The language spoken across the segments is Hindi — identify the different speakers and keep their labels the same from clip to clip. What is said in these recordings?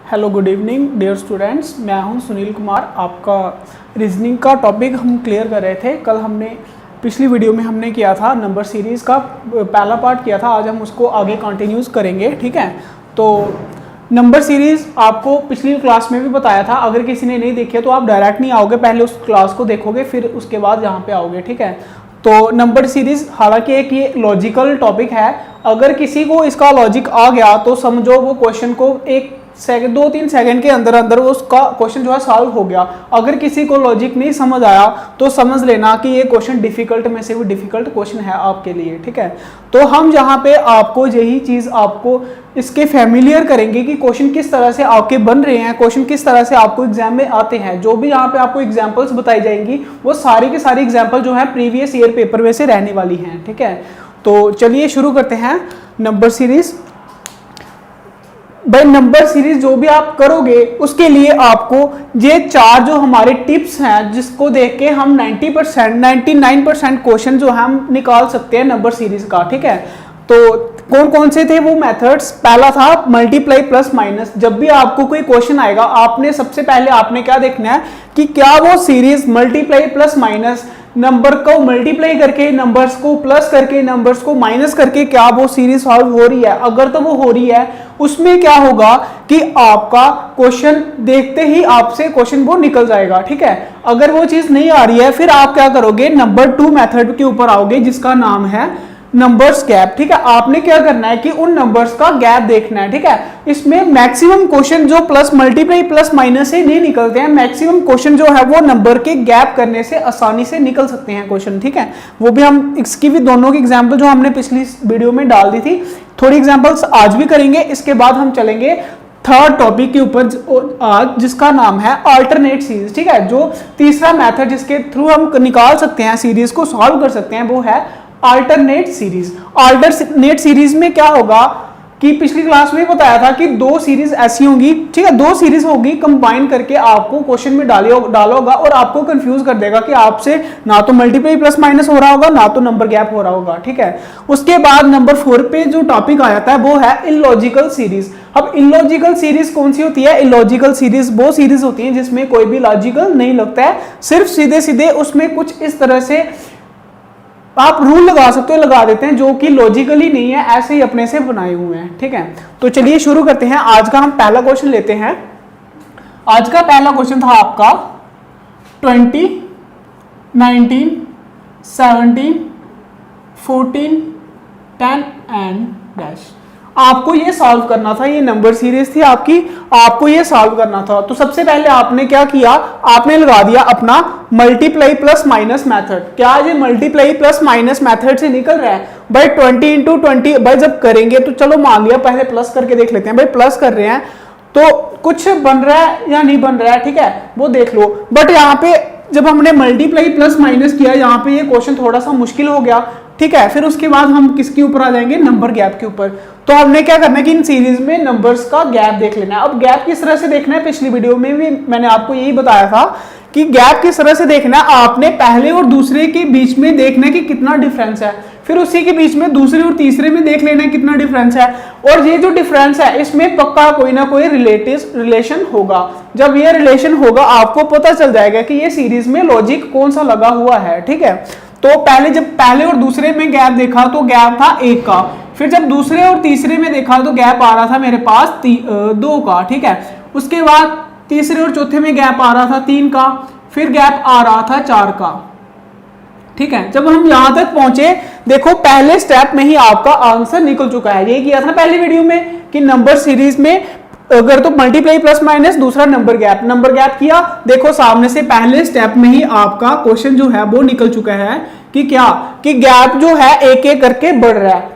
Speaker 1: Hello good evening dear students, मैं हूं सुनील कुमार। आपका रीजनिंग का टॉपिक हम क्लियर कर रहे थे। कल हमने पिछली वीडियो में हमने किया था नंबर सीरीज़ का पहला पार्ट किया था। आज हम उसको आगे कंटिन्यूस करेंगे, ठीक है। तो नंबर सीरीज़ आपको पिछली क्लास में भी बताया था। अगर किसी ने नहीं देखी तो आप डायरेक्ट नहीं आओगे, पहले उस क्लास को देखोगे फिर उसके बाद यहाँ पे आओगे, ठीक है। तो नंबर सीरीज हालांकि एक ये लॉजिकल टॉपिक है। अगर किसी को इसका लॉजिक आ गया तो समझो वो क्वेश्चन को एक सेकंड 2-3 सेकंड के अंदर अंदर उसका क्वेश्चन जो है सॉल्व हो गया। अगर किसी को लॉजिक नहीं समझ आया तो समझ लेना कि ये क्वेश्चन डिफिकल्ट में से भी डिफिकल्ट क्वेश्चन है आपके लिए, ठीक है। तो हम यहाँ पे आपको यही चीज आपको इसके फैमिलियर करेंगे कि क्वेश्चन किस तरह से आपके बन रहे हैं, क्वेश्चन किस तरह से आपको एग्जाम में आते हैं। जो भी यहाँ पे आपको एग्जाम्पल्स बताई जाएंगी वो सारी की सारी एग्जाम्पल जो है प्रीवियस ईयर पेपर में से रहने वाली हैं, ठीक है। तो चलिए शुरू करते हैं नंबर सीरीज। भाई नंबर सीरीज जो भी आप करोगे उसके लिए आपको ये 4 जो हमारे टिप्स हैं जिसको देख के हम 90% 99% क्वेश्चन जो हम निकाल सकते हैं नंबर सीरीज का, ठीक है। तो कौन कौन से थे वो मेथड्स? पहला था मल्टीप्लाई प्लस माइनस। जब भी आपको कोई क्वेश्चन आएगा आपने सबसे पहले आपने क्या देखना है कि क्या वो series multiply plus minus, number को मल्टीप्लाई करके नंबर्स को प्लस करके नंबर्स को माइनस करके क्या वो सीरीज सॉल्व हो रही है। अगर तो वो हो रही है उसमें क्या होगा कि आपका क्वेश्चन देखते ही आपसे क्वेश्चन वो निकल जाएगा, ठीक है। अगर वो चीज नहीं आ रही है फिर आप क्या करोगे, नंबर 2 मेथड के ऊपर आओगे जिसका नाम है नंबर्स गैप, ठीक है। आपने क्या करना है कि उन नंबर्स का गैप देखना है, ठीक है। इसमें मैक्सिमम क्वेश्चन जो प्लस मल्टीप्लाई प्लस माइनस से नहीं निकलते हैं, मैक्सिमम क्वेश्चन जो है वो नंबर के गैप करने से आसानी से निकल सकते हैं क्वेश्चन, ठीक है। वो भी हम इसकी भी दोनों की एग्जाम्पल जो हमने पिछली वीडियो में डाल दी थी, थोड़ी एग्जाम्पल्स आज भी करेंगे। इसके बाद हम चलेंगे थर्ड टॉपिक के ऊपर आज जिसका नाम है अल्टरनेट सीरीज, ठीक है। जो तीसरा मेथड जिसके थ्रू हम निकाल सकते हैं सीरीज को सॉल्व कर सकते हैं वो है अल्टरनेट सीरीज। अल्टरनेट सीरीज में क्या होगा कि पिछली क्लास में बताया था कि 2 सीरीज ऐसी होंगी, ठीक है। 2 सीरीज होगी, कंबाइन करके आपको क्वेश्चन में डालोगा और आपको कंफ्यूज कर देगा कि आपसे ना तो मल्टीप्लाई प्लस माइनस हो रहा होगा ना तो नंबर गैप हो रहा होगा, ठीक है। उसके बाद नंबर 4 पे जो टॉपिक आ जाता है वो है इलॉजिकल सीरीज। अब इलॉजिकल सीरीज कौन सी होती है? इलॉजिकल सीरीज वो सीरीज होती है जिसमें कोई भी लॉजिकल नहीं लगता है, सिर्फ सीधे सीधे उसमें कुछ इस तरह से आप रूल लगा सकते हो, लगा देते हैं जो कि लॉजिकली नहीं है, ऐसे ही अपने से बनाए हुए हैं, ठीक है। तो चलिए शुरू करते हैं। आज का हम पहला क्वेश्चन लेते हैं। आज का पहला क्वेश्चन था आपका 20, 19, 17, 14, 10 एंड डैश। आपको ये सॉल्व करना था, ये नंबर सीरीज थी आपकी, आपको ये सॉल्व करना था। तो सबसे पहले आपने क्या किया, आपने लगा दिया अपना मल्टीप्लाई प्लस माइनस मेथड। क्या ये मल्टीप्लाई प्लस माइनस मेथड से निकल रहा है? भाई 20 इंटू 20 भाई जब करेंगे तो चलो मान लिया पहले प्लस करके देख लेते हैं। भाई प्लस कर रहे हैं तो कुछ बन रहा है या नहीं बन रहा है, ठीक है, वो देख लो। बट यहाँ पे जब हमने मल्टीप्लाई प्लस माइनस किया यहाँ पे ये क्वेश्चन थोड़ा सा मुश्किल हो गया, ठीक है। फिर उसके बाद हम किसके ऊपर आ जाएंगे, नंबर गैप के ऊपर। तो हमने क्या करना है कि इन सीरीज में नंबर्स का गैप देख लेना है। अब गैप किस तरह से देखना है, पिछली वीडियो में भी मैंने आपको यही बताया था कि गैप किस तरह से देखना है। आपने पहले और दूसरे के बीच में देखना है कि कितना डिफरेंस है, फिर उसी के बीच में दूसरे और तीसरे में देख लेना है कितना डिफरेंस है। और ये जो डिफरेंस है इसमें पक्का कोई ना कोई रिलेशन होगा। जब ये रिलेशन होगा आपको पता चल जाएगा कि ये सीरीज में लॉजिक कौन सा लगा हुआ है, ठीक है। तो जब पहले और दूसरे में गैप देखा तो गैप था 1 का, फिर जब दूसरे और तीसरे में देखा तो गैप आ रहा था मेरे पास 2 का, ठीक है। उसके बाद तीसरे और चौथे में गैप आ रहा था 3 का, फिर गैप आ रहा था 4 का, ठीक है। जब हम यहां तक पहुंचे देखो पहले स्टेप में ही आपका आंसर निकल चुका है। ये किया था पहली वीडियो में कि नंबर सीरीज में अगर तो मल्टीप्लाई प्लस माइनस, दूसरा नंबर गैप किया। देखो सामने से पहले स्टेप में ही आपका क्वेश्चन जो है वो निकल चुका है कि क्या कि गैप जो है एक एक करके बढ़ रहा है।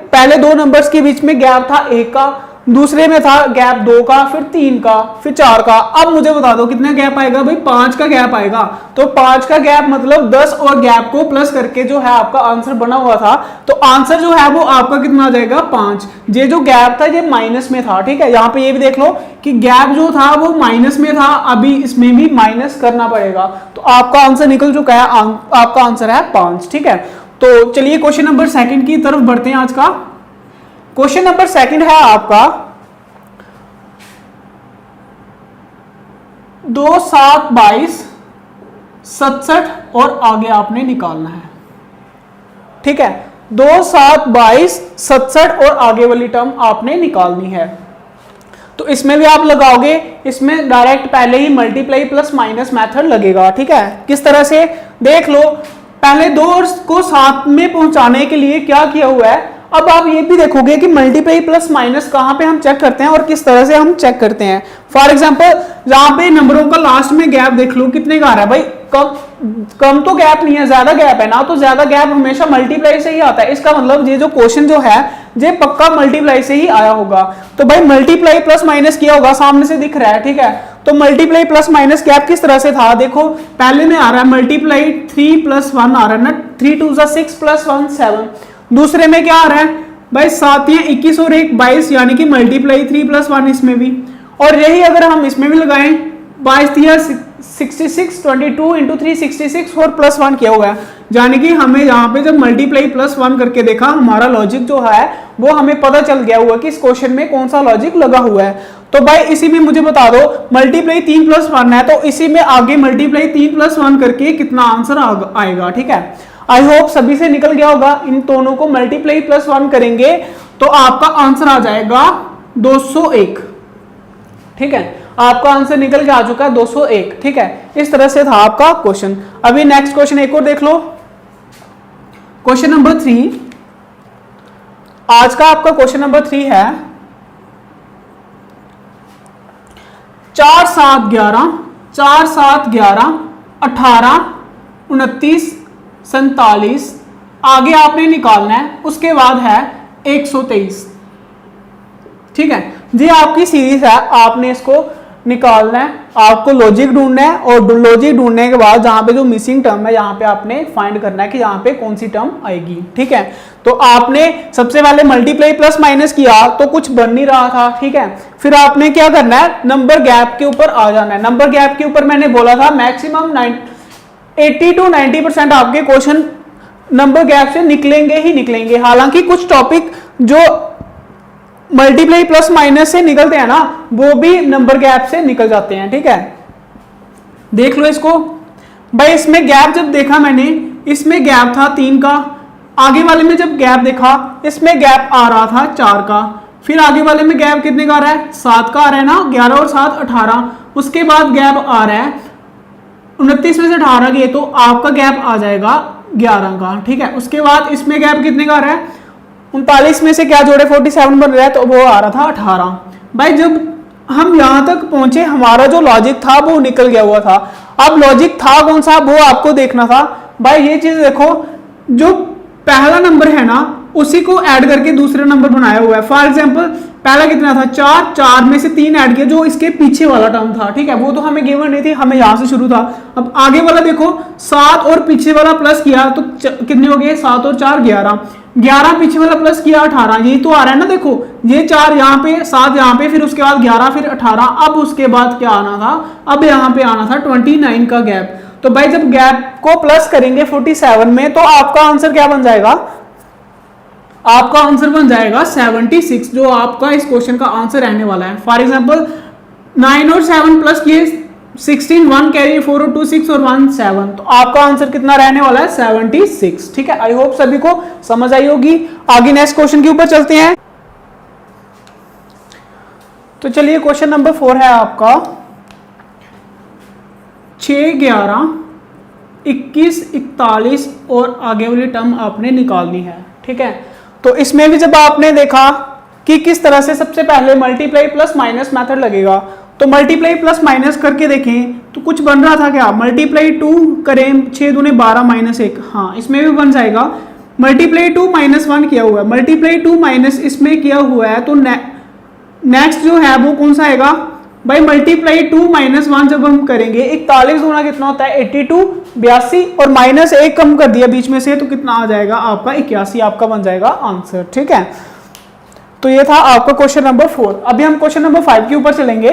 Speaker 1: पहले 2 नंबर्स के बीच में गैप था 1 का, दूसरे में था गैप 2 का, फिर 3 का, फिर 4 का। अब मुझे बता दो कितना गैप आएगा? भाई 5 का गैप आएगा। तो 5 का गैप मतलब 10 और गैप को प्लस करके जो है आपका आंसर बना हुआ था। तो आंसर जो है वो आपका कितना आ जाएगा? 5। ये जो गैप था ये माइनस में था, ठीक है। यहाँ पे ये भी देख लो कि गैप जो था वो माइनस में था, अभी इसमें भी माइनस करना पड़ेगा। तो आपका आंसर निकल चुका है, आपका आंसर है 5, ठीक है। तो चलिए क्वेश्चन नंबर 2 की तरफ बढ़ते हैं। आज का क्वेश्चन नंबर 2 है आपका 2 7 22 67 और आगे आपने निकालना है। ठीक है, 2 7 22 67 और आगे वाली टर्म आपने निकालनी है। तो इसमें भी आप लगाओगे, इसमें डायरेक्ट पहले ही मल्टीप्लाई प्लस माइनस मेथड लगेगा। ठीक है, किस तरह से देख लो, पहले 2 को 7 में पहुंचाने के लिए क्या किया हुआ है। अब आप ये भी देखोगे कि मल्टीप्लाई प्लस माइनस कहां पे हम चेक करते हैं और किस तरह से हम चेक करते हैं। फॉर एग्जांपल जहां पे नंबरों का लास्ट में गैप देख लो कितने का आ रहा है भाई, कम तो गैप नहीं है, ज्यादा गैप है ना, तो ज्यादा गैप हमेशा मल्टीप्लाई से ही आता है। इसका मतलब ये जो क्वेश्चन जो है ये पक्का मल्टीप्लाई से ही आया होगा। तो भाई मल्टीप्लाई प्लस माइनस किया होगा, सामने से दिख रहा है। ठीक है, तो मल्टीप्लाई प्लस माइनस गैप किस तरह से था, देखो पहले में आ रहा है मल्टीप्लाई 3 + 1 आ रहा है ना, 3 2 6 + 1 7। दूसरे में क्या आ रहा है भाई, 7 या 21 और 1 22, यानी कि मल्टीप्लाई 3 + 1 इसमें भी। और यही अगर हम इसमें भी लगाएं 22 या 66 22 × 3 66 और +1 किया हुआ है, यानी कि हमें यहाँ पे जब मल्टीप्लाई +1 करके देखा, हमारा लॉजिक जो है वो हमें पता चल गया हुआ कि इस क्वेश्चन में कौन सा लॉजिक लगा हुआ है। तो भाई इसी में मुझे बता दो, मल्टीप्लाई 3 + 1 है, तो इसी में आगे मल्टीप्लाई 3 + 1 करके कितना आंसर आएगा। ठीक है, आई होप सभी से निकल गया होगा। इन दोनों को मल्टीप्लाई +1 करेंगे तो आपका आंसर आ जाएगा 201। ठीक है, आपका आंसर निकल के आ चुका है 201। ठीक है, इस तरह से था आपका क्वेश्चन। अभी नेक्स्ट क्वेश्चन एक और देख लो, क्वेश्चन नंबर 3। आज का आपका क्वेश्चन नंबर 3 है 4 7 11 4 7 11 18 29 47, आगे आपने निकालना है, उसके बाद है 123। ठीक है, ये आपकी सीरीज है, आपने इसको निकालना है, आपको लॉजिक ढूंढना है और लॉजिक ढूंढने के बाद जहां पे जो मिसिंग टर्म है यहाँ पे आपने फाइंड करना है कि यहाँ पे कौन सी टर्म आएगी। ठीक है, तो आपने सबसे पहले मल्टीप्लाई प्लस माइनस किया तो कुछ बन नहीं रहा था। ठीक है, फिर आपने क्या करना है, नंबर गैप के ऊपर आ जाना है। नंबर गैप के ऊपर मैंने बोला था मैक्सिमम 80 to 90% आपके क्वेश्चन नंबर गैप से निकलेंगे ही निकलेंगे। हालांकि कुछ टॉपिक जो मल्टीप्लाई प्लस माइनस से निकलते हैं ना, वो भी नंबर गैप से निकल जाते हैं। ठीक है, देख लो इसको भाई, इसमें गैप जब देखा मैंने, इसमें गैप था 3 का, आगे वाले में जब गैप देखा इसमें गैप आ रहा था 4 का, फिर आगे वाले में गैप कितने का आ रहा है, 7 का आ रहा है ना, 11 और 7 18, उसके बाद गैप आ रहा है 29 में से 18 गए तो आपका गैप आ जाएगा 11 का। ठीक है, उसके बाद इसमें गैप कितने का आ रहा है, 39 में से क्या जोड़े 47 बन रहा है, तो वो आ रहा था 18। भाई जब हम यहां तक पहुंचे हमारा जो लॉजिक था वो निकल गया हुआ था। अब लॉजिक था कौन सा वो आपको देखना था। भाई ये चीज देखो, जो पहला नंबर है ना उसी को ऐड करके दूसरा नंबर बनाया हुआ है। फॉर एग्जांपल पहला कितना था 4, 4 में से 3 ऐड किया जो इसके पीछे वाला टर्म था। ठीक है, वो तो हमें गिवन नहीं थी, हमें यहां से शुरू था। अब आगे वाला देखो 7 और पीछे वाला प्लस किया तो कितने हो गए, 7 और 4 11, 11 पीछे वाला प्लस किया 18, यही तो आ रहा है ना। देखो ये 4 यहाँ पे, 7 यहाँ पे, फिर उसके बाद 11, फिर 18, अब उसके बाद क्या आना था, अब यहाँ पे आना था 29 का गैप। तो भाई जब गैप को प्लस करेंगे 47 में तो आपका आंसर क्या बन जाएगा, आपका आंसर बन जाएगा 76, जो आपका इस क्वेश्चन का आंसर रहने वाला है। फॉर एग्जांपल 9 और 7 प्लस किए 16, 1 कैरी 4 और 2 6 और 1 7, तो आपका आंसर कितना रहने वाला है 76। ठीक है, आई होप सभी को समझ आई होगी। आगे नेक्स्ट क्वेश्चन के ऊपर चलते हैं। तो चलिए क्वेश्चन नंबर 4 है आपका 6 11 21 41 और आगे वाली टर्म आपने निकालनी है। ठीक है, तो इसमें भी जब आपने देखा कि किस तरह से सबसे पहले मल्टीप्लाई प्लस माइनस मेथड लगेगा, तो मल्टीप्लाई प्लस माइनस करके देखें तो कुछ बन रहा था क्या, मल्टीप्लाई 2 करें 6 दूने 12 माइनस 1, हाँ इसमें भी बन जाएगा। मल्टीप्लाई 2 -1 किया हुआ है, मल्टीप्लाई 2 माइनस इसमें किया हुआ है, तो नेक्स्ट जो है वो कौन सा आएगा भाई, मल्टीप्लाई 2 -1 जब हम करेंगे 41 गुना कितना होता है 82 82 और -1 कम कर दिया बीच में से तो कितना आ जाएगा आपका 81, आपका बन जाएगा आंसर। ठीक है, तो ये था आपका क्वेश्चन नंबर 4। अभी हम क्वेश्चन नंबर 5 के ऊपर चलेंगे।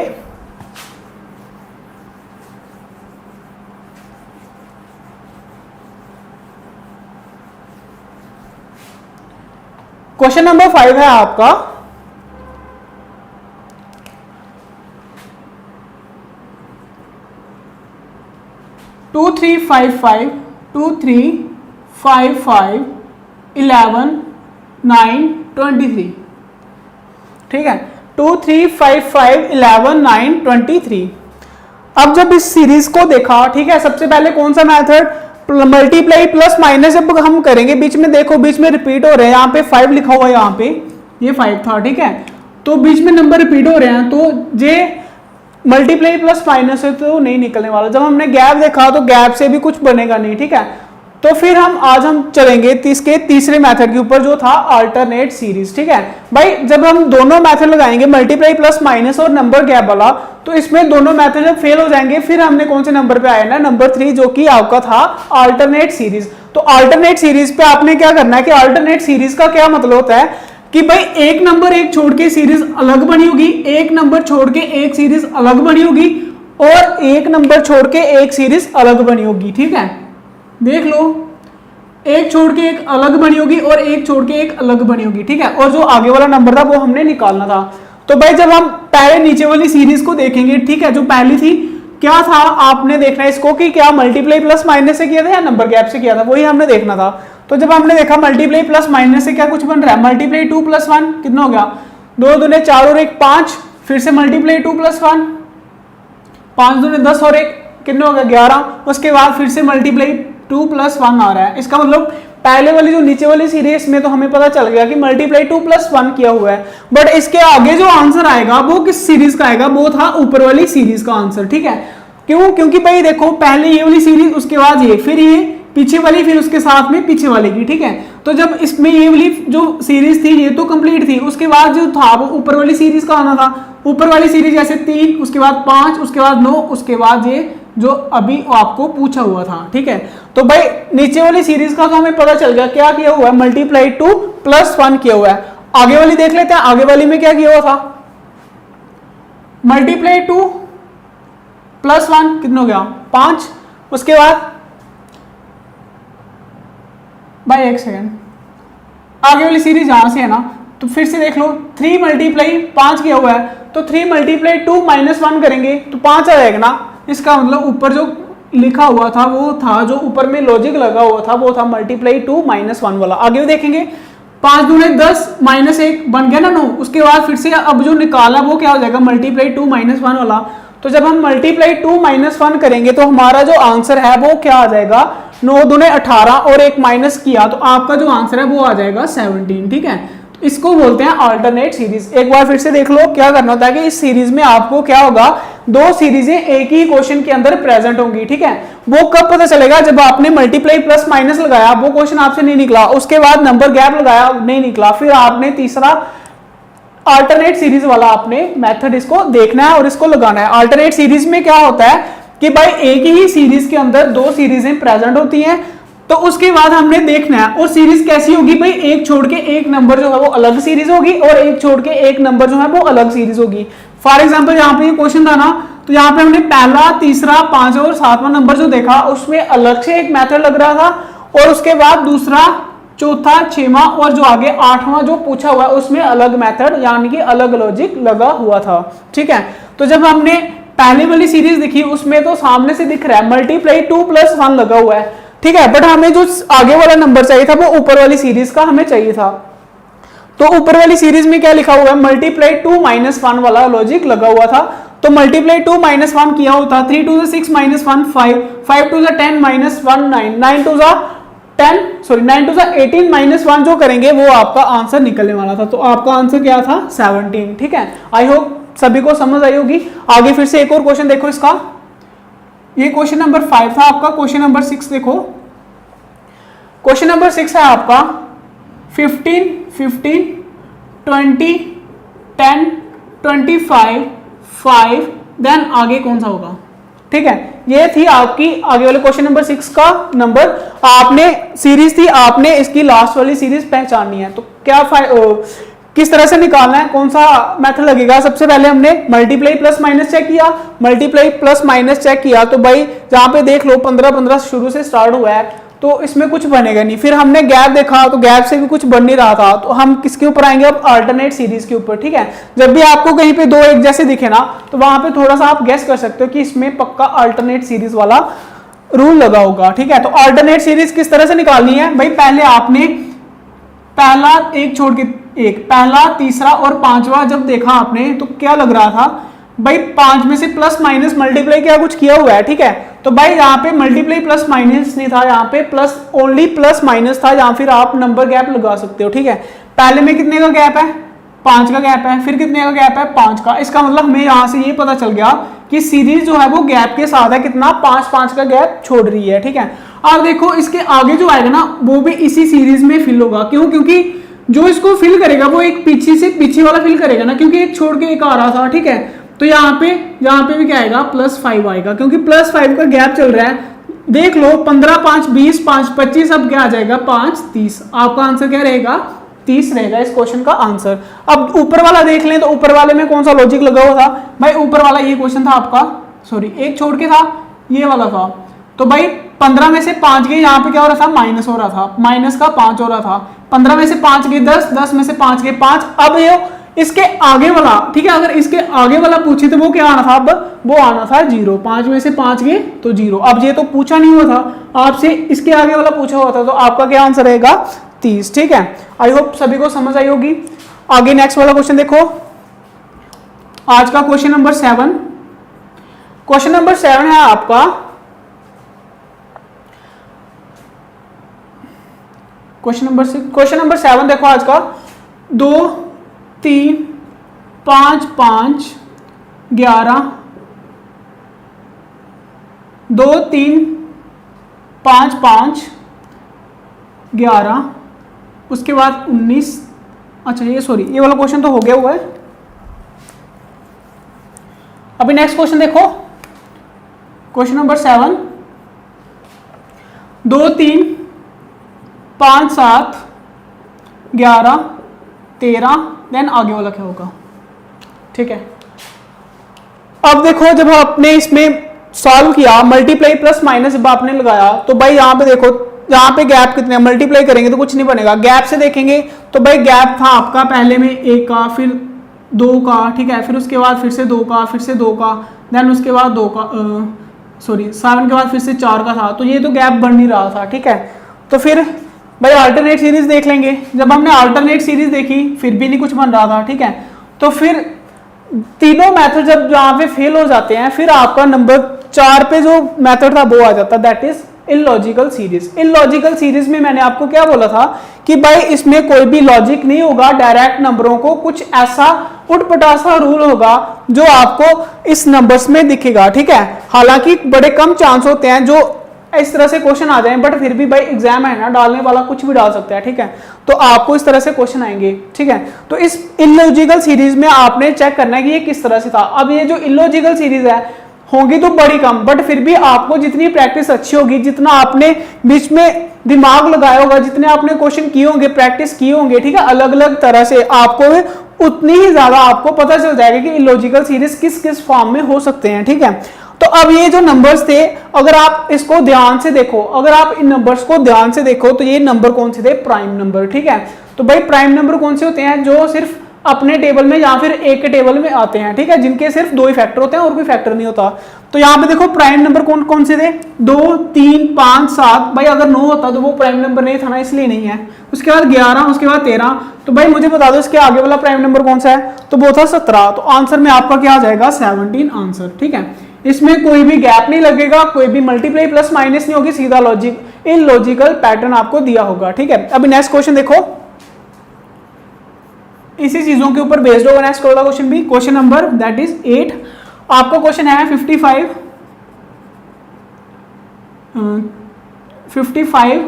Speaker 1: क्वेश्चन नंबर 5 है आपका 6 2 3 5 5 2 3 5 5 11 9 23, ठीक है, 2 3 5 5 11 9 23। अब जब इस सीरीज को देखा, ठीक है, सबसे पहले कौन सा मेथड, मल्टीप्लाई प्लस माइनस जब हम करेंगे, बीच में देखो बीच में रिपीट हो रहे हैं, यहाँ पे 5 लिखा हुआ है, यहाँ पे ये 5 था, ठीक है, तो बीच में नंबर रिपीट हो रहे हैं, तो ये मल्टीप्लाई प्लस माइनस है तो नहीं निकलने वाला। जब हमने गैप देखा तो गैप से भी कुछ बनेगा नहीं, ठीक है, तो फिर आज हम चलेंगे इसके तीसरे मेथड के ऊपर जो था अल्टरनेट सीरीज, ठीक है भाई। जब हम दोनों मेथड लगाएंगे मल्टीप्लाई प्लस माइनस और नंबर गैप वाला, तो इसमें दोनों मेथड जब फेल हो जाएंगे, फिर हमने कौन से नंबर पे आया ना, नंबर 3, जो कि आपका था अल्टरनेट सीरीज। तो अल्टरनेट सीरीज पे आपने क्या करना है कि अल्टरनेट सीरीज का क्या मतलब होता है कि भाई एक नंबर एक छोड़ के सीरीज अलग बनी होगी, एक नंबर छोड़ के एक सीरीज अलग बनी होगी, और एक नंबर छोड़ के एक सीरीज अलग बनी होगी, ठीक है, देख लो, एक छोड़ के एक अलग बनी होगी और एक छोड़ के एक अलग बनी होगी, ठीक है, और जो आगे वाला नंबर था वो हमने निकालना था। तो भाई जब हम पहले नीचे वाली सीरीज को देखेंगे, ठीक है, जो पहली थी, क्या था, आपने देखना है इसको कि क्या मल्टीप्लाई प्लस माइनस से किया था या नंबर गैप से किया था, वही हमने देखना था। तो जब हमने देखा मल्टीप्लाई प्लस माइनस से क्या कुछ बन रहा है, मल्टीप्लाई 2 + 1 कितना हो गया, 2 दूने 4 और 1 5, फिर से मल्टीप्लाई 2 + 1, 5 दूने 10 और 1 कितना हो गया 11, उसके बाद फिर से मल्टीप्लाई 2 + 1 आ रहा है। इसका मतलब पहले वाली जो नीचे वाली सीरीज में तो हमें पता चल गया कि मल्टीप्लाई 2 + 1 किया हुआ है, बट इसके आगे जो आंसर आएगा वो किस सीरीज का आएगा, वो था ऊपर वाली सीरीज का आंसर, ठीक है। क्यों, क्योंकि भाई देखो पहले ये वाली सीरीज, उसके बाद ये, फिर ये पीछे वाली, फिर उसके साथ में पीछे वाली की, ठीक है। तो जब इसमें ये वाली जो सीरीज थी ये तो कंप्लीट थी, उसके बाद जो था वो ऊपर वाली सीरीज का आना था। ऊपर वाली सीरीज जैसे 3, उसके बाद 5, उसके बाद 9, उसके बाद ये जो अभी आपको पूछा हुआ था, ठीक है। तो भाई नीचे वाली सीरीज का तो हमें पता चल गया क्या किया हुआ है, मल्टीप्लाई 2 + 1 किया हुआ है। आगे वाली देख लेते हैं, आगे वाली में क्या किया हुआ था, मल्टीप्लाई 2 + 1 कितना हो गया 5, उसके बाद भाई एक सेकेंड, आगे वाली सीरीज यहां से है ना, तो फिर से देख लो, 3 मल्टीप्लाई 5 किया हुआ है, तो 3 मल्टीप्लाई 2 - 1 करेंगे तो 5 आ जाएगा ना। इसका मतलब ऊपर जो लिखा हुआ था वो था, जो ऊपर में लॉजिक लगा हुआ था वो था मल्टीप्लाई 2 - 1 वाला। आगे भी देखेंगे, 5 दूने 10 -1 बन गया ना 9, उसके बाद फिर से अब जो निकाला वो क्या हो जाएगा, मल्टीप्लाई 2 - 1 वाला। तो जब हम मल्टीप्लाई 2 - 1 करेंगे तो हमारा जो आंसर है वो क्या आ जाएगा, 9 दूने 18 और एक माइनस किया तो आपका जो आंसर है वो आ जाएगा 17, ठीक है। इसको बोलते हैं अल्टरनेट सीरीज। एक बार फिर से देख लो क्या करना होता है कि इस सीरीज में आपको क्या होगा, 2 सीरीजें एक ही क्वेश्चन के अंदर प्रेजेंट होंगी, ठीक है। वो कब पता चलेगा, जब आपने मल्टीप्लाई प्लस माइनस लगाया, वो क्वेश्चन आपसे नहीं निकला, उसके बाद नंबर गैप लगाया, नहीं निकला, फिर आपने तीसरा अल्टरनेट सीरीज वाला आपने मेथड इसको देखना है और इसको लगाना है। अल्टरनेट सीरीज में क्या होता है कि भाई एक ही सीरीज के अंदर 2 सीरीजें प्रेजेंट होती हैं, तो उसके बाद हमने देखना है और सीरीज कैसी होगी भाई, एक छोड़ के एक नंबर जो है वो अलग सीरीज होगी और एक छोड़ के एक नंबर जो है वो अलग सीरीज होगी। फॉर एग्जांपल यहाँ पे क्वेश्चन था ना, तो यहाँ पे हमने पहला, तीसरा, 5 और 7वां नंबर जो देखा उसमें अलग से एक मेथड लग रहा था, और उसके बाद दूसरा, चौथा, 6वां और जो आगे 8वां जो पूछा हुआ है उसमें अलग मेथड यानी कि अलग लॉजिक लगा हुआ था, ठीक है। तो जब हमने पहली वाली सीरीज देखी उसमें तो सामने से दिख रहा है मल्टीप्लाई 2 + 1 लगा हुआ है, ठीक है, बट हमें जो आगे वाला नंबर चाहिए था वो ऊपर वाली सीरीज का हमें चाहिए था। तो ऊपर वाली सीरीज में क्या लिखा हुआ है, मल्टीप्लाई 2 - 1 वाला लॉजिक लगा हुआ था। तो मल्टीप्लाई 2 - 1 किया होता, 3 2 6 - 1 5, 5 2 10 - 1 9, 9 2 18 - 1 जो करेंगे वो आपका आंसर निकलने वाला था। तो आपका आंसर क्या था 17, ठीक है। आई होप सभी को समझ आई होगी। आगे फिर से एक और क्वेश्चन देखो इसका, ये क्वेश्चन नंबर 5 था आपका। क्वेश्चन नंबर 6 देखो, क्वेश्चन नंबर 6 है आपका 15 15 20 10 25 5, देन आगे कौन सा होगा, ठीक है। ये थी आपकी आगे वाले क्वेश्चन नंबर 6 का नंबर। आपने सीरीज थी, आपने इसकी लास्ट वाली सीरीज पहचाननी है। तो क्या किस तरह से निकालना है, कौन सा मेथड लगेगा। सबसे पहले हमने मल्टीप्लाई प्लस माइनस चेक किया, मल्टीप्लाई प्लस माइनस चेक किया तो भाई जहां पे देख लो 15 शुरू से स्टार्ट हुआ है तो इसमें कुछ बनेगा नहीं। फिर हमने गैप देखा तो गैप से भी कुछ बन नहीं रहा था, तो हम किसके ऊपर आएंगे अब, अल्टरनेट सीरीज के ऊपर, ठीक है। जब भी आपको कहीं पे 2 एक जैसे दिखे ना तो वहां पे थोड़ा सा आप गेस कर सकते हो कि इसमें पक्का अल्टरनेट सीरीज वाला रूल लगा होगा, ठीक है। तो अल्टरनेट सीरीज किस तरह से निकालनी है भाई, पहले आपने पहला एक छोड़ के एक, पहला तीसरा और पांचवा जब देखा आपने तो क्या लग रहा था भाई, 5 में से प्लस माइनस मल्टीप्लाई क्या कुछ किया हुआ है, ठीक है। तो भाई यहाँ पे मल्टीप्लाई प्लस माइनस नहीं था, यहाँ पे प्लस ओनली प्लस माइनस था, या फिर आप नंबर गैप लगा सकते हो, ठीक है। पहले में कितने का गैप है, 5 का गैप है, फिर कितने का गैप है, 5 का। इसका मतलब हमें यहाँ से ये पता चल गया कि सीरीज जो है वो गैप के साथ है, कितना 5-5 का गैप छोड़ रही है, ठीक है। अब देखो इसके आगे जो आएगा ना वो भी इसी सीरीज में फिल होगा, क्यों, क्योंकि जो इसको फिल करेगा वो एक पीछे से पीछे वाला फिल करेगा ना, क्योंकि एक छोड़ के एक आ रहा था, ठीक है। तो यहाँ पे भी क्या आएगा, +5 आएगा, क्योंकि +5 का गैप चल रहा है। देख लो 15, 5, 20, 5, 25, अब क्या आ जाएगा 5, 30। आपका आंसर क्या रहेगा, 30 रहेगा इस क्वेश्चन का आंसर। अब ऊपर वाला देख लें तो ऊपर वाले में कौन सा लॉजिक लगा हुआ था भाई, ऊपर वाला ये क्वेश्चन था आपका, सॉरी एक छोड़ के था, ये वाला था। तो भाई 15 में से 5 गए, यहाँ पे क्या हो रहा था, माइनस हो रहा था, माइनस का 5 हो रहा था। 15 में से 5 गए 10, 10 में से 5 गए 5। अब ये इसके आगे वाला, ठीक है, अगर इसके आगे वाला पूछे तो वो क्या आना था, अब वो आना था 0। 5 में से 5 गए तो 0। अब ये तो पूछा नहीं हुआ था आपसे, इसके आगे वाला पूछा हुआ था, तो आपका क्या आंसर रहेगा 30, ठीक है। आई होप सभी को समझ आई होगी। आगे नेक्स्ट वाला क्वेश्चन देखो, आज का क्वेश्चन नंबर 7। क्वेश्चन नंबर 7 है आपका, क्वेश्चन नंबर 6, क्वेश्चन नंबर 7 देखो आज का, 2, 3, 5, 5, 11, 2, 3, 5, 5, 11, उसके बाद 19। अच्छा ये सॉरी ये वाला क्वेश्चन तो हो गया हुआ है। अभी नेक्स्ट क्वेश्चन देखो, क्वेश्चन नंबर 7, 2, 3, 5, 7, 11, 13, देन आगे वाला क्या होगा, ठीक है। अब देखो जब आपने इसमें सॉल्व किया, मल्टीप्लाई प्लस माइनस जब आपने लगाया, तो भाई यहाँ पे देखो, यहाँ पे गैप कितने, मल्टीप्लाई करेंगे तो कुछ नहीं बनेगा, गैप से देखेंगे तो भाई गैप था आपका पहले में 1 का, फिर 2 का, ठीक है, फिर उसके बाद फिर से 2 का, फिर से 2 का, देन उसके बाद 2 का, सॉरी 7 के बाद फिर से 4 का था। तो ये तो गैप बढ़ नहीं रहा था, ठीक है। तो फिर भाई अल्टरनेट सीरीज देख लेंगे। जब हमने अल्टरनेट सीरीज देखी फिर भी नहीं कुछ बन रहा था, ठीक है। तो फिर तीनों मेथड जब जहाँ पे फेल हो जाते हैं, फिर आपका नंबर 4 पे जो मेथड था वो आ जाता है, that is illogical series. Illogical series में मैंने आपको क्या बोला था कि भाई इसमें कोई भी लॉजिक नहीं होगा, डायरेक्ट नंबरों को कुछ ऐसा उटपटासा रूल होगा जो आपको इस नंबर्स में दिखेगा, ठीक है। हालांकि बड़े कम चांस होते हैं जो इस तरह से क्वेश्चन आ जाए, बट फिर भी भाई एग्जाम है ना, डालने वाला कुछ भी डाल सकता है, ठीक है। तो आपको इस तरह से क्वेश्चन आएंगे, ठीक है। तो इस इलॉजिकल सीरीज में आपने चेक करना है कि ये किस तरह से था। अब ये जो इलॉजिकल सीरीज है होगी तो बड़ी कम, बट फिर भी आपको जितनी प्रैक्टिस अच्छी होगी, जितना आपने बीच में दिमाग लगाया होगा, जितने आपने क्वेश्चन किए होंगे, प्रैक्टिस किए होंगे, ठीक है, अलग अलग तरह से, आपको उतनी ही ज्यादा आपको पता चल जाएगा कि इलॉजिकल सीरीज किस किस फॉर्म में हो सकते हैं, ठीक है। तो अब ये जो नंबर्स थे, अगर आप इसको ध्यान से देखो, अगर आप इन नंबर्स को ध्यान से देखो तो ये नंबर कौन से थे, प्राइम नंबर, ठीक है। तो भाई प्राइम नंबर कौन से होते हैं, जो सिर्फ अपने टेबल में या फिर एक के टेबल में आते हैं, ठीक है, जिनके सिर्फ 2 ही फैक्टर होते हैं और कोई फैक्टर नहीं होता। तो यहाँ पे देखो प्राइम नंबर कौन कौन से थे, 2, 3, 5, 7। भाई अगर 9 होता तो वो प्राइम नंबर नहीं था ना, इसलिए नहीं है। उसके बाद 11, उसके बाद 13। तो भाई मुझे बता दो इसके आगे वाला प्राइम नंबर कौन सा है, तो वो था 17। तो आंसर में आपका क्या आ जाएगा, 17 आंसर, ठीक है। इसमें कोई भी गैप नहीं लगेगा, कोई भी मल्टीप्लाई प्लस माइनस नहीं होगी, सीधा लॉजिक इलॉजिकल पैटर्न आपको दिया होगा, ठीक है। अभी नेक्स्ट क्वेश्चन देखो, इसी चीजों के ऊपर बेस्ड होगा नेक्स्ट वाला क्वेश्चन भी। Question number that is 8। आपका क्वेश्चन है 55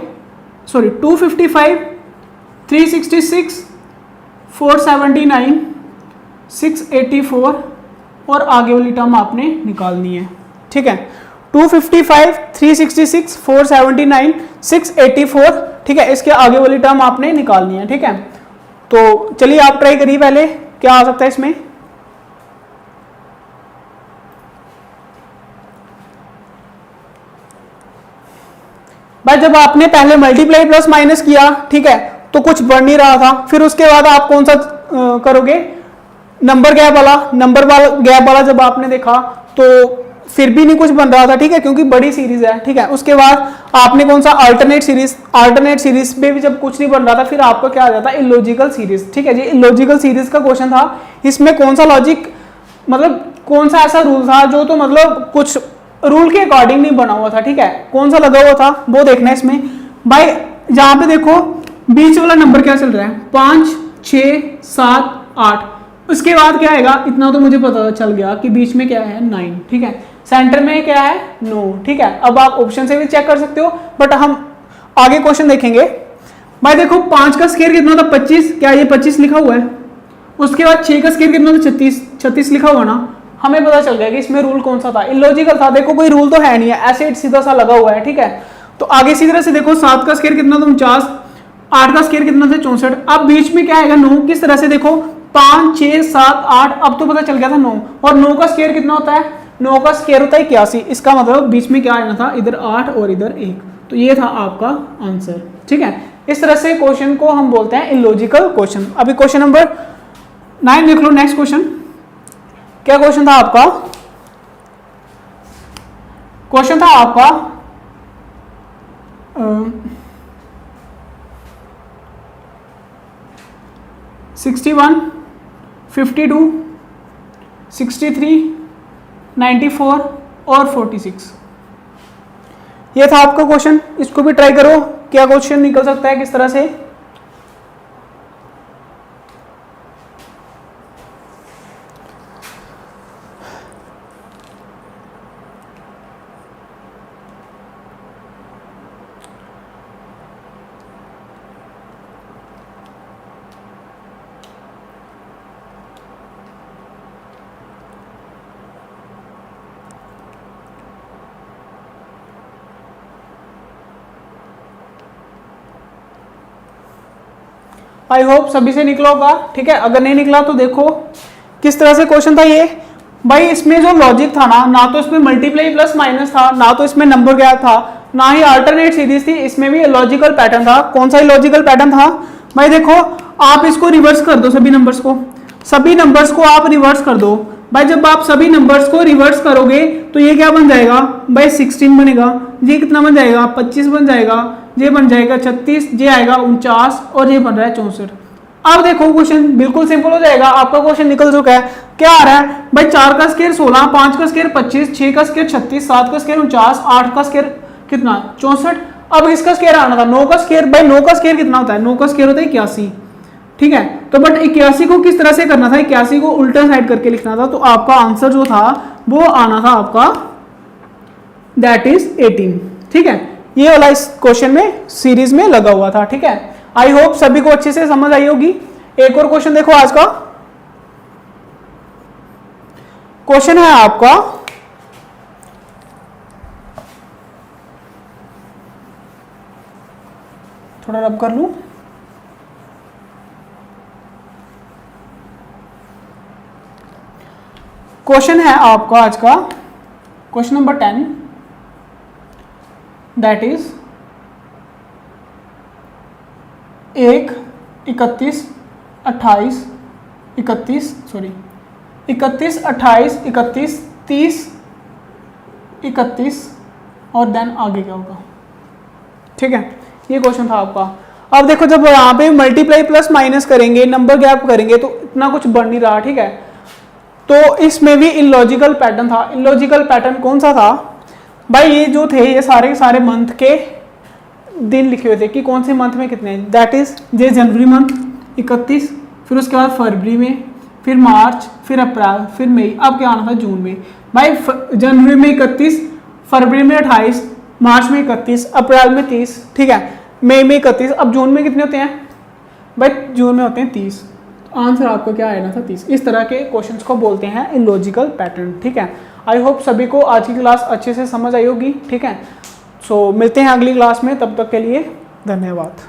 Speaker 1: सॉरी 255, 366, 479, 684 और आगे वाली टर्म आपने निकालनी है, ठीक है। 255, 366, 479, 684, ठीक है, इसके आगे वाली टर्म आपने निकालनी है, ठीक है। तो चलिए आप ट्राई करिए, पहले क्या आ सकता है इसमें। भाई जब आपने पहले मल्टीप्लाई प्लस माइनस किया, ठीक है, तो कुछ बढ़ नहीं रहा था, फिर उसके बाद आप कौन सा करोगे, नंबर गैप वाला। नंबर वाला गैप वाला जब आपने देखा तो फिर भी नहीं कुछ बन रहा था, ठीक है, क्योंकि बड़ी सीरीज है, ठीक है। उसके बाद आपने कौन सा अल्टरनेट सीरीज पे भी जब कुछ नहीं बन रहा था, फिर आपको क्या आ जाता है, इलॉजिकल सीरीज, ठीक है जी। इलॉजिकल सीरीज का क्वेश्चन था, इसमें कौन सा लॉजिक, मतलब कौन सा ऐसा रूल था जो तो मतलब कुछ रूल के अकॉर्डिंग नहीं बना हुआ था, ठीक है, कौन सा लगा हुआ था वो देखना है इसमें। भाई यहाँ पे देखो बीच वाला नंबर क्या चल रहा है, 5 6 7 8, उसके बाद क्या आएगा, इतना तो मुझे पता चल गया कि बीच में क्या है 9, ठीक है, सेंटर में क्या है 9, ठीक है। अब आप ऑप्शन से भी चेक कर सकते हो, बट हम आगे क्वेश्चन देखेंगे। भाई देखो 5 का स्क्वायर कितना था 25, क्या ये 25 लिखा हुआ है। उसके बाद 6 का स्क्वायर कितना था 36 लिखा हुआ ना, हमें पता चल गया कि इसमें रूल कौन सा था, इलॉजिकल था। देखो कोई रूल तो है नहीं है, ऐसे सीधा सा लगा हुआ है, ठीक है। तो आगे इसी तरह से देखो 7 का स्क्वायर कितना था 49, 8 का स्क्वायर कितना था 64, अब बीच में क्या आएगा 9, किस तरह से देखो 5 6 7 8, अब तो पता चल गया था 9, और 9 का स्क्वायर कितना होता है, 9 का स्क्वायर होता है 81, इसका मतलब बीच में क्या आना था, इधर 8 और इधर 1, तो ये था आपका आंसर, ठीक है। इस तरह से क्वेश्चन को हम बोलते हैं इलॉजिकल क्वेश्चन। अभी क्वेश्चन नंबर 9 देख लो, नेक्स्ट क्वेश्चन क्या क्वेश्चन था आपका, क्वेश्चन था आपका 61 52 63 94 और 46, ये था आपका क्वेश्चन। इसको भी ट्राई करो, क्या क्वेश्चन निकल सकता है किस तरह से। आई होप सभी से निकला होगा, ठीक है। अगर नहीं निकला तो देखो किस तरह से क्वेश्चन था ये। भाई इसमें जो लॉजिक था ना तो इसमें मल्टीप्लाई प्लस माइनस था, ना तो इसमें नंबर गैप था, ना ही अल्टरनेट सीरीज थी, इसमें भी लॉजिकल पैटर्न था। कौन सा लॉजिकल पैटर्न था भाई, देखो आप इसको रिवर्स कर दो, सभी नंबर्स को आप रिवर्स कर दो। भाई जब आप सभी नंबर्स को रिवर्स करोगे तो ये क्या बन जाएगा भाई 16 बनेगा, ये कितना बन जाएगा 25 बन जाएगा, ये बन जाएगा 36, ये आएगा 49 और ये बन रहा है 64। अब देखो क्वेश्चन बिल्कुल सिंपल हो जाएगा, आपका क्वेश्चन निकल चुका है। क्या आ रहा है भाई, 4 का स्क्वायर 16, 5 का स्क्वायर 25, 6 का स्क्वायर 36, 7 का स्क्वायर 49, 8 का स्क्वायर कितना 64। अब इसका स्क्वायर आना था 9 का स्क्वायर। भाई 9 का स्क्वायर कितना होता है, 9 का स्क्वायर होता है 81, ठीक है। तो बट 81 को किस तरह से करना था, 81 को उल्टा साइड करके लिखना था, तो आपका आंसर जो था वो आना था आपका दैट इज 18, ठीक है। ये वाला इस क्वेश्चन में सीरीज में लगा हुआ था, ठीक है। आई होप सभी को अच्छे से समझ आई होगी। एक और क्वेश्चन देखो आज का, क्वेश्चन है आपका थोड़ा रब कर लूं, क्वेश्चन है आपका आज का क्वेश्चन नंबर 10 दैट इज 1 31 28 31 31 28 31 30 31 और देन आगे क्या होगा, ठीक है। ये क्वेश्चन था आपका। अब देखो जब यहाँ पे मल्टीप्लाई प्लस माइनस करेंगे, नंबर गैप करेंगे तो इतना कुछ बन नहीं रहा, ठीक है। तो इसमें भी इलॉजिकल पैटर्न था। इलॉजिकल पैटर्न कौन सा था भाई, ये जो थे ये सारे के सारे मंथ के दिन लिखे हुए थे कि कौन से मंथ में कितने, दैट इज ये जनवरी मंथ 31, फिर उसके बाद फरवरी में, फिर मार्च, फिर अप्रैल, फिर मई, अब क्या आना था जून में। भाई जनवरी में 31, फरवरी में 28, मार्च में 31, अप्रैल में 30, ठीक है, मई में 31, अब जून में कितने होते हैं भाई, जून में होते हैं 30। आंसर आपको क्या आना था 30। इस तरह के क्वेश्चंस को बोलते हैं इलॉजिकल पैटर्न, ठीक है। आई होप सभी को आज की क्लास अच्छे से समझ आई होगी, ठीक है। सो मिलते हैं अगली क्लास में, तब तक के लिए धन्यवाद।